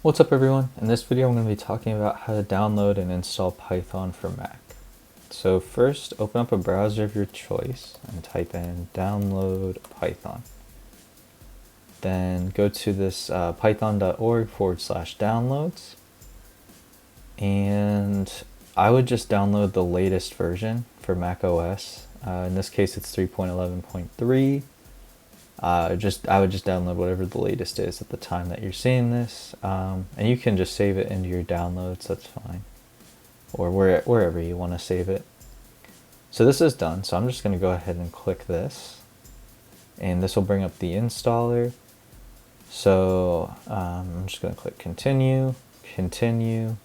What's up everyone? In this video I'm going to be talking about how to download and install Python for Mac. So first open up a browser of your choice and type in download Python. Then go to this python.org/downloads, and I would just download the latest version for Mac OS. In this case it's 3.11.3. I would just download whatever the latest is at the time that you're seeing this, and you can just save it into your downloads, that's fine, or wherever you want to save it. So this is done, so I'm just going to go ahead and click this, and this will bring up the installer. So I'm just going to click continue, continue,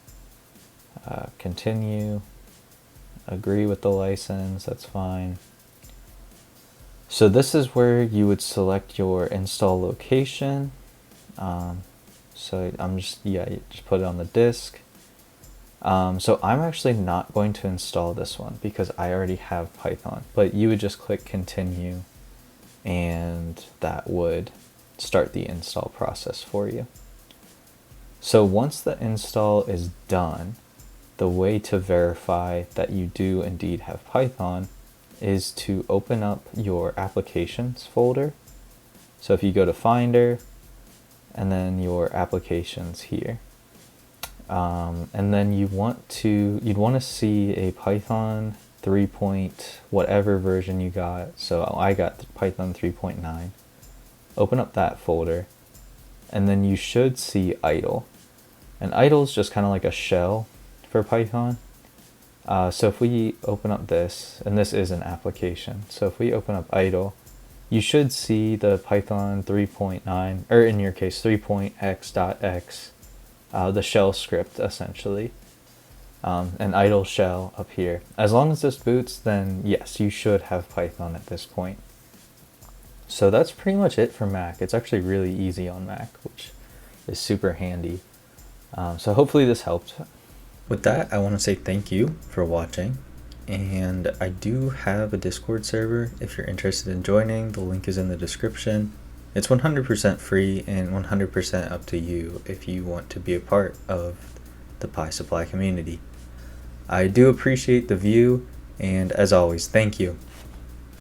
continue, agree with the license, that's fine. So this is where you would select your install location. So I'm just put it on the disk. So I'm actually not going to install this one because I already have Python, but you would just click continue and that would start the install process for you. So once the install is done, the way to verify that you do indeed have Python is to open up your applications folder. So if you go to Finder and then your applications here, and then you'd want to see a Python 3 point whatever version you got. So I got Python 3.9. Open up that folder, and then you should see idle. And idle is just kind of like a shell for Python. So if we open up this, and this is an application, so if we open up idle, you should see the Python 3.9, or in your case 3.x.x, the shell script essentially, an idle shell up here. As long as this boots, then yes, you should have Python at this point. So that's pretty much it for Mac. It's actually really easy on Mac, which is super handy. So hopefully this helped. With that, I want to say thank you for watching, and I do have a Discord server if you're interested in joining. The link is in the description. It's 100% free and 100% up to you if you want to be a part of the PySupply community. I do appreciate the view, and as always, thank you.